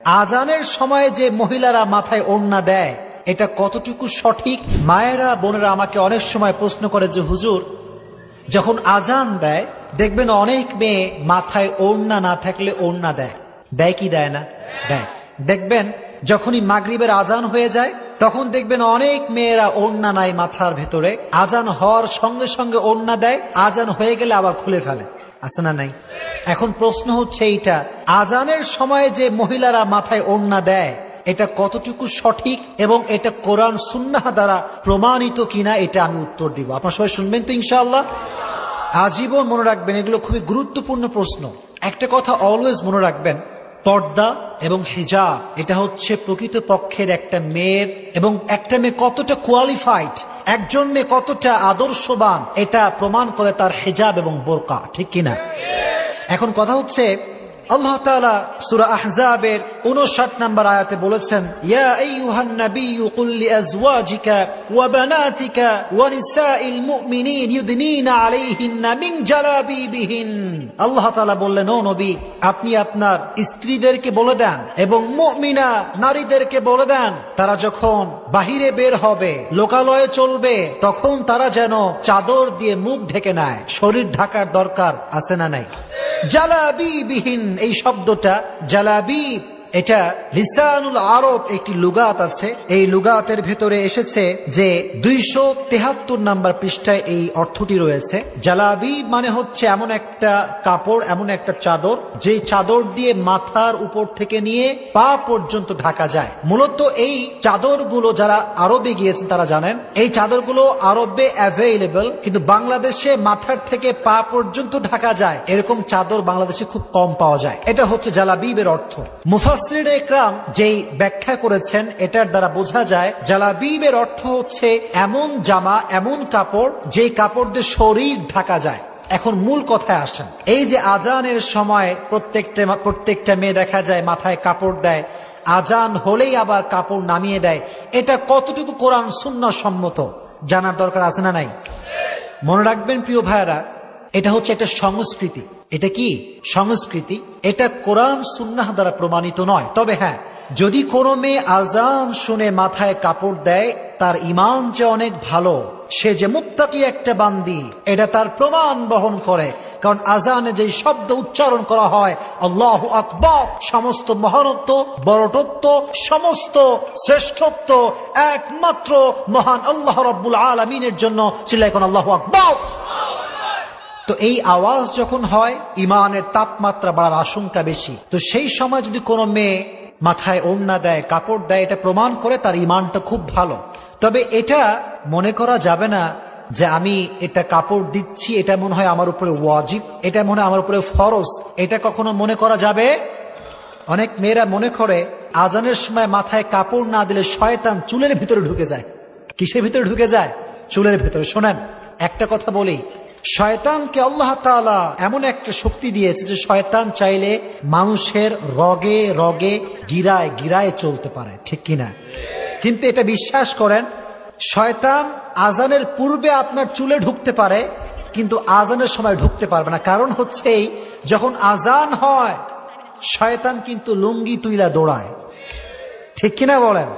আজানের সময় যে মহিলারা মাথায় ওড়না দেয় এটা কতটুকু সঠিক? মায়েরা বোনেরা আমাকে অনেক সময় প্রশ্ন করে যে হুজুর, যখন আজান দেয় দেখবেন অনেক মেয়ে মাথায় ওড়না না থাকলে ওড়না দেয়। দেয় কি দেয় না? দেয়। দেখবেন যখনই মাগরিবের আজান হয়ে যায় তখন দেখবেন অনেক মেয়েরা ওড়না নাই মাথার ভেতরে, আজান হওয়ার সঙ্গে সঙ্গে ওড়না দেয়, আজান হয়ে গেলে আবার খুলে ফেলে। আছে না নাই? এখন প্রশ্ন হচ্ছে এইটা, আজানের সময় যে মহিলারা মাথায় ওড়না দেয় এটা কতটুকু সঠিক এবং এটা কোরআন সুন্নাহ দ্বারা প্রমাণিত কিনা, এটা আমি উত্তর দিব। আপনারা সবাই শুনবেন তো ইনশাআল্লাহ? আজীবন মনে রাখবেন, এগুলো খুবই গুরুত্বপূর্ণ প্রশ্ন। একটা কথা অলওয়েজ মনে রাখবেন, পর্দা এবং হিজাব এটা হচ্ছে প্রকৃত পক্ষের একটা মেয়ের, এবং একটা মেয়ে কতটা কোয়ালিফাইড, একজন মেয়ে কতটা আদর্শবান এটা প্রমাণ করে তার হিজাব এবং বোরকা, ঠিক কিনা? এখন কথা হচ্ছে, আল্লাহ তাআলা সূরা আহজাবের ৫৯ নম্বর আয়াতে বলেছেন, ইয়া আইয়ুহান নাবিয়্যু কুল লিআজওয়াজিকা ওয়া বানাতিকা ওয়া নিসাইল মুমিনিন ইউদনিনা আলাইহিন্না মিন জালাবিবিহিন। আল্লাহ তাআলা বললেন, ও নবী, আপনি আপনার স্ত্রীদেরকে বলে দেন এবং মুমিনা নারীদেরকে বলে দেন, তারা যখন বাহিরে বের হবে, লোকালয়ে চলবে, তখন তারা যেন চাদর দিয়ে মুখ ঢেকে নেয়। শরীর ঢাকার দরকার আছে না নাই? জালাবিবিহিন, এই শব্দটা জালাবিব এটা লিসানুল আরব একটি লুগাত আছে, এই লুগাতের ভেতরে এসেছে যে ২৭৩ নম্বর পৃষ্ঠায় এই অর্থটি রয়েছে। জালাবিব মানে হচ্ছে এমন একটা কাপড়, এমন একটা চাদর যে চাদর দিয়ে মাথার উপর থেকে নিয়ে পা পর্যন্ত ঢাকা যায়। মূলত এই চাদরগুলো যারা আরবে গিয়েছেন তারা জানেন, এই চাদরগুলো আরবে অ্যাভেইলেবল, কিন্তু বাংলাদেশে মাথার থেকে পা পর্যন্ত ঢাকা যায় এরকম চাদর বাংলাদেশে খুব কম পাওয়া যায়। এটা হচ্ছে জালাবিবের অর্থ। মুফাসসিরিনে ইকরাম যেই ব্যাখ্যা করেছেন এটার দ্বারা বোঝা যায় জালাবিবের অর্থ হচ্ছে এমন জামা, এমন কাপড় যে কাপড় দিয়ে শরীর ঢাকা যায়। এখন মূল কথায় আসেন, এই যে আজানের সময় প্রত্যেকটা মেয়ে দেখা যায় মাথায় কাপড় দেয়, আজান হলেই আবার কাপড় নামিয়ে দেয়, এটা কতটুকু কোরআন সুন্নাহ সম্মত জানার দরকার আছে না নাই? মনে রাখবেন প্রিয় ভাইরা, এটা হচ্ছে একটা সংস্কৃতি। এটা কি সংস্কৃতি? এটা কোরআন সুন্নাহ দ্বারা প্রমাণিত নয়। তবে হ্যাঁ, যদি কোনো মেয়ে আজান শুনে মাথায় কাপড় দেয়, তার ঈমান যে অনেক ভালো, সে যে মুত্তাকি একটা বান্দি, এটা তার প্রমাণ বহন করে। কারণ আজানে যে শব্দ উচ্চারণ করা হয় আল্লাহু আকবার, সমস্ত মহানত্ব, বড়ত্ব, সমস্ত শ্রেষ্ঠত্ব একমাত্র মহান আল্লাহ রাব্বুল আলামিনের জন্য। চিল্লায় কোন আল্লাহু আকবার। তো এই আওয়াজ যখন হয়, ইমানের তাপমাত্রা বাড়ার আশঙ্কা বেশি। তো সেই সময় যদি কোনো মেয়ে মাথায় ওড়না দেয়, কাপড় দেয়, এটা প্রমাণ করে তার ইমানটা খুব ভালো। তবে এটা মনে করা যাবে না যে আমি এটা কাপড় দিচ্ছি, এটা মনে হয় আমার উপরে ওয়াজিব, এটা মনে হয় আমার উপরে ফরজ, এটা কখনো মনে করা যাবে? অনেক মেয়েরা মনে করে আজানের সময় মাথায় কাপড় না দিলে শয়তান চুলের ভিতরে ঢুকে যায়। কিসের ভিতরে ঢুকে যায়? চুলের ভিতরে। শোনেন, একটা কথা বলি, শয়তানকে আল্লাহ তাআলা এমন একটা শক্তি দিয়েছে যে শয়তান চাইলে মানুষের রগে রগে, গিরায় গিরায় চলতে পারে, ঠিক কিনা? কিন্তু এটা বিশ্বাস করেন, শয়তান আজানের পূর্বে আপনার চুলে ঢুকতে পারে, কিন্তু আজানের সময় ঢুকতে পারবে না। কারণ হচ্ছে এই, যখন আজান হয় শয়তান কিন্তু লুঙ্গি তুইলা দৌড়ায়, ঠিক কিনা বলেন?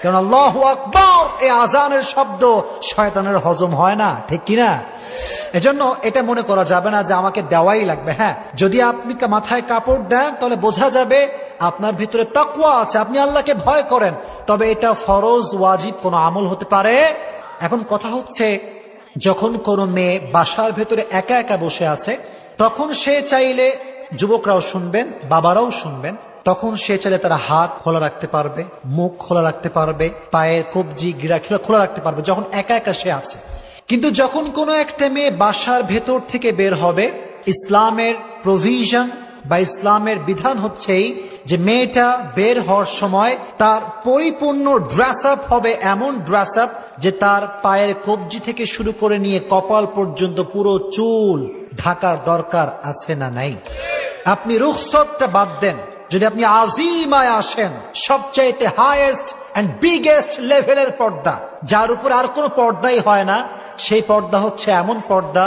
কারণ আল্লাহু আকবার, এই আজানের শব্দ শয়তানের হজম হয় না, ঠিক কিনা? এজন্য এটা মনে করা যাবে না যে আমাকে দেওয়াই লাগবে। হ্যাঁ, যদি আপনি মাথায় কাপড় দেন তাহলে বোঝা যাবে আপনার ভিতরে তাকওয়া আছে, আপনি আল্লাহকে ভয় করেন। তবে এটা ফরজ ওয়াজিব কোনো আমল হতে পারে। এখন কথা হচ্ছে, যখন কোনো মেয়ে বাসার ভেতরে একা একা বসে আছে, তখন সে চাইলে, যুবকরাও শুনবেন, বাবারাও শুনবেন, তখন সে চাইলে তারা হাত খোলা রাখতে পারবে, মুখ খোলা রাখতে পারবে, পায়ের কবজি গিরা খোলা রাখতে পারবে, যখন একা একা সে আছে। কিন্তু যখন কোনো একটা মেয়ে বাসার ভেতর থেকে বের হবে, ইসলামের প্রভিশন বা ইসলামের বিধান হচ্ছেই যে মেয়েটা বের হওয়ার সময় তার পরিপূর্ণ ড্রেস আপ হবে, এমন ড্রেস আপ যে তার পায়ের কবজি থেকে শুরু করে নিয়ে কপাল পর্যন্ত পুরো চুল ঢাকার দরকার আছে না নাই? আপনি রুখসতটা বাদ দেন, যদি আপনি আজিমায় আসেন, সবচাইতে হাইয়েস্ট এন্ড বিগেস্ট লেভেলের পর্দা, যার উপর আর কোনো পর্দাই হয় না, সেই পর্দা হচ্ছে এমন পর্দা